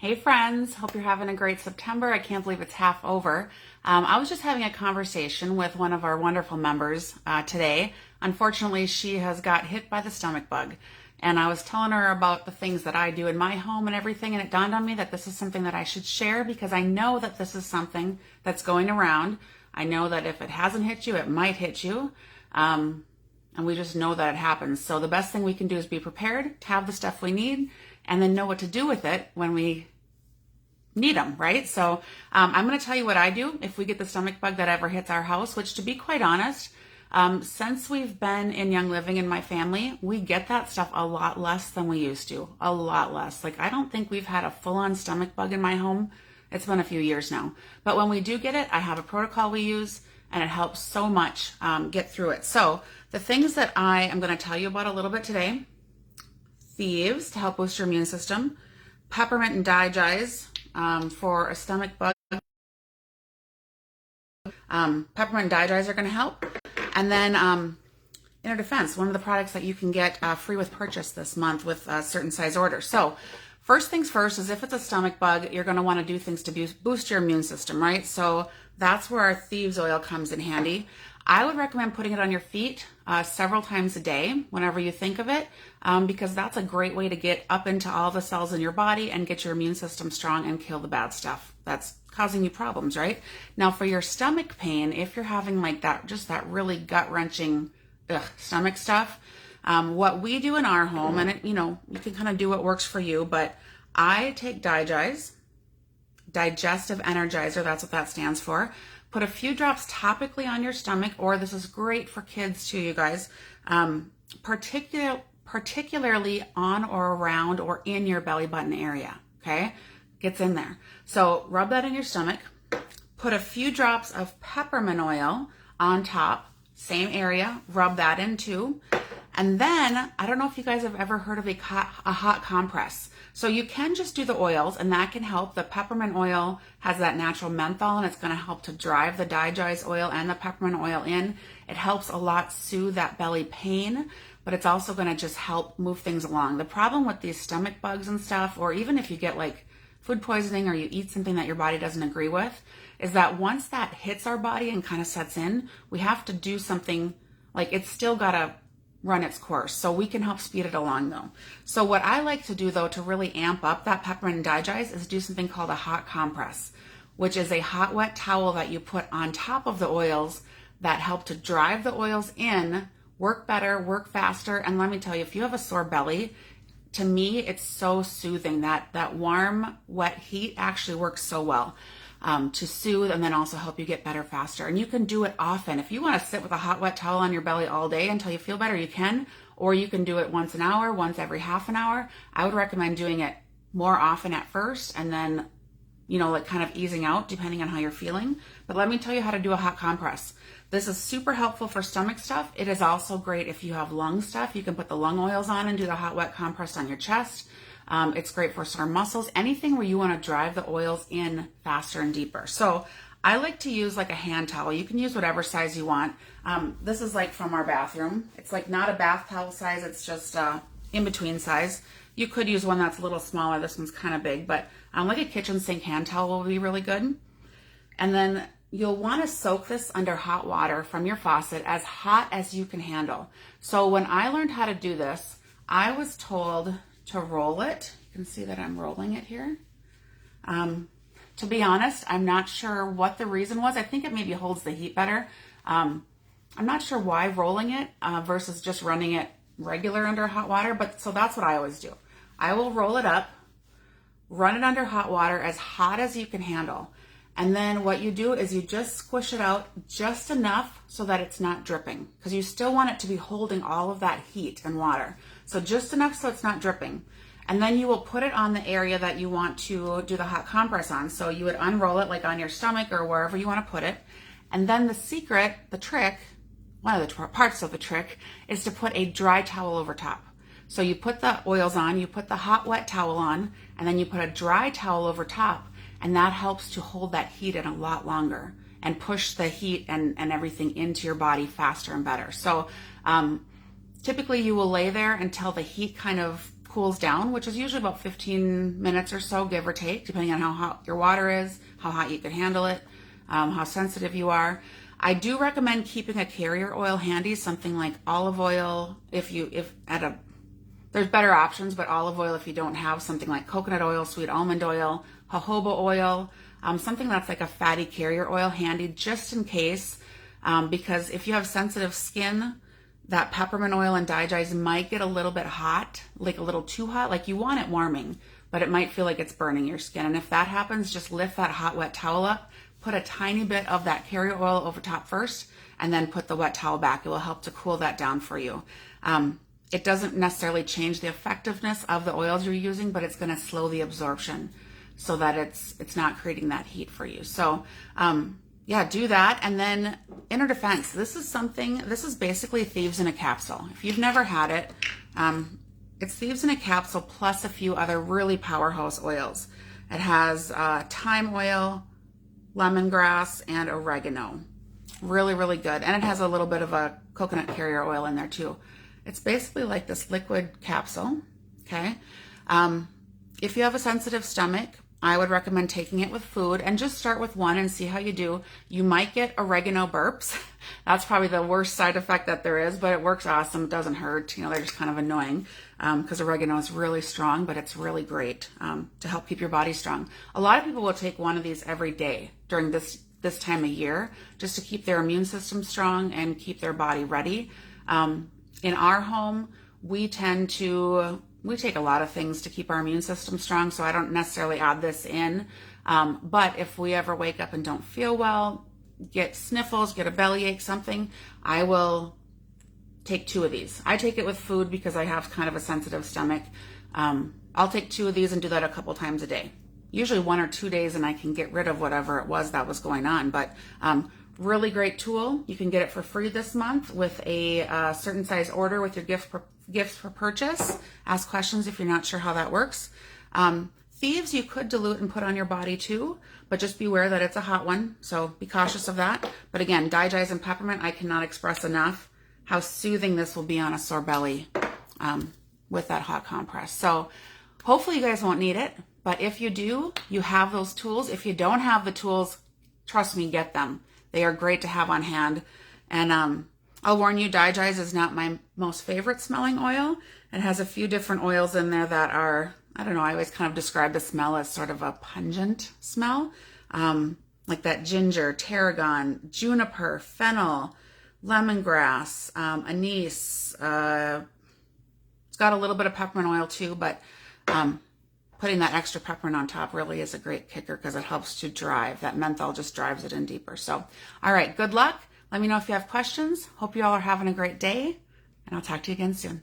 Hey friends, hope you're having a great September. I can't believe it's half over. I was just having a conversation with one of our wonderful members today. Unfortunately, she has got hit by the stomach bug. And I was telling her about the things that I do in my home and everything, and it dawned on me that this is something that I should share because I know that this is something that's going around. I know that if it hasn't hit you, it might hit you. And we just know that it happens. So the best thing we can do is be prepared, have the stuff we need, and then know what to do with it when we need them, right? So I'm going to tell you what I do if we get the stomach bug that ever hits our house, which, to be quite honest, since we've been in Young Living in my family, we get that stuff a lot less than we used to. A lot less. Like, I don't think we've had a full-on stomach bug in my home. It's been a few years now. But when we do get it, I have a protocol we use, and it helps so much get through it. So the things that I am going to tell you about a little bit today: thieves to help boost your immune system, peppermint and digize for a stomach bug. Peppermint and digize are going to help. And then Inner Defense, one of the products that you can get free with purchase this month with a certain size order. So first things first is, if it's a stomach bug, you're going to want to do things to boost your immune system, right? So that's where our thieves oil comes in handy. I would recommend putting it on your feet several times a day whenever you think of it, because that's a great way to get up into all the cells in your body and get your immune system strong and kill the bad stuff that's causing you problems, right? Now, for your stomach pain, if you're having like that, just that really gut-wrenching stomach stuff, what we do in our home, and you can kind of do what works for you, but I take Digize, Digestive Energizer, that's what that stands for. Put a few drops topically on your stomach, or this is great for kids too, you guys, particularly on or around or in your belly button area, okay? Gets in there. So rub that in your stomach. Put a few drops of peppermint oil on top, same area, rub that in too. And then, I don't know if you guys have ever heard of a hot compress. So you can just do the oils, and that can help. The peppermint oil has that natural menthol, and it's going to help to drive the Digize oil and the peppermint oil in. It helps a lot soothe that belly pain, but it's also going to just help move things along. The problem with these stomach bugs and stuff, or even if you get like food poisoning or you eat something that your body doesn't agree with, is that once that hits our body and kind of sets in, we have to do something. Like, it's still got to run its course. So we can help speed it along though. So what I like to do though to really amp up that peppermint and Digize is do something called a hot compress, which is a hot wet towel that you put on top of the oils that help to drive the oils in, work better, work faster. And let me tell you, if you have a sore belly, to me, it's so soothing. That warm, wet heat actually works so well to soothe and then also help you get better faster. And you can do it often. If you want to sit with a hot, wet towel on your belly all day until you feel better, you can. Or you can do it once an hour, once every half an hour. I would recommend doing it more often at first, and then, like kind of easing out depending on how you're feeling. But let me tell you how to do a hot compress. This is super helpful for stomach stuff. It is also great if you have lung stuff. You can put the lung oils on and do the hot, wet compress on your chest. It's great for sore muscles, anything where you want to drive the oils in faster and deeper. So I like to use like a hand towel. You can use whatever size you want. This is like from our bathroom. It's like not a bath towel size. It's just in between size. You could use one that's a little smaller. This one's kind of big, but like a kitchen sink hand towel will be really good. And then you'll want to soak this under hot water from your faucet, as hot as you can handle. So when I learned how to do this, I was told to roll it. You can see that I'm rolling it here. To be honest, I'm not sure what the reason was. I think it maybe holds the heat better. I'm not sure why rolling it versus just running it regular under hot water, but so that's what I always do. I will roll it up, run it under hot water as hot as you can handle. And then what you do is you just squish it out just enough so that it's not dripping, because you still want it to be holding all of that heat and water. So just enough so it's not dripping. And then you will put it on the area that you want to do the hot compress on. So you would unroll it like on your stomach or wherever you want to put it. And then the secret, the trick, one of the parts of the trick, is to put a dry towel over top. So you put the oils on, you put the hot wet towel on, and then you put a dry towel over top. And that helps to hold that heat in a lot longer and push the heat and everything into your body faster and better. So typically you will lay there until the heat kind of cools down, which is usually about 15 minutes or so, give or take, depending on how hot your water is, how hot you can handle it, how sensitive you are. I do recommend keeping a carrier oil handy, something like olive oil. There's better options, but olive oil if you don't have, something like coconut oil, sweet almond oil, jojoba oil, something that's like a fatty carrier oil handy just in case, because if you have sensitive skin, that peppermint oil and digize might get a little bit hot, like a little too hot. Like, you want it warming, but it might feel like it's burning your skin. And if that happens, just lift that hot, wet towel up, put a tiny bit of that carrier oil over top first, and then put the wet towel back. It will help to cool that down for you. It doesn't necessarily change the effectiveness of the oils you're using, but it's going to slow the absorption so that it's not creating that heat for you. So yeah, do that. And then inner defense. This is basically Thieves in a Capsule. If you've never had it, it's Thieves in a Capsule plus a few other really powerhouse oils. It has thyme oil, lemongrass, and oregano. Really, really good. And it has a little bit of a coconut carrier oil in there too. It's basically like this liquid capsule, okay? If you have a sensitive stomach, I would recommend taking it with food, and just start with one and see how you do. You might get oregano burps. That's probably the worst side effect that there is, but it works awesome. It doesn't hurt. You know, they're just kind of annoying because oregano is really strong, but it's really great to help keep your body strong. A lot of people will take one of these every day during this time of year just to keep their immune system strong and keep their body ready. In our home, we take a lot of things to keep our immune system strong, so I don't necessarily add this in. But if we ever wake up and don't feel well, get sniffles, get a bellyache, something, I will take 2 of these. I take it with food because I have kind of a sensitive stomach. I'll take 2 of these and do that a couple times a day. Usually 1 or 2 days, and I can get rid of whatever it was that was going on. But really great tool. You can get it for free this month with a certain size order with your gifts per purchase. Ask questions if you're not sure how that works. Thieves, you could dilute and put on your body too, but just beware that it's a hot one, so be cautious of that. But again, digize and peppermint, I cannot express enough how soothing this will be on a sore belly with that hot compress. So hopefully you guys won't need it, but if you do, you have those tools. If you don't have the tools, trust me, get them. They are great to have on hand. And I'll warn you, digize is not my most favorite smelling oil. It has a few different oils in there that are, I don't know, I always kind of describe the smell as sort of a pungent smell. Like that ginger, tarragon, juniper, fennel, lemongrass, anise. It's got a little bit of peppermint oil too, but putting that extra peppermint on top really is a great kicker because it helps to drive. That menthol just drives it in deeper. So, all right, good luck. Let me know if you have questions. Hope you all are having a great day, and I'll talk to you again soon.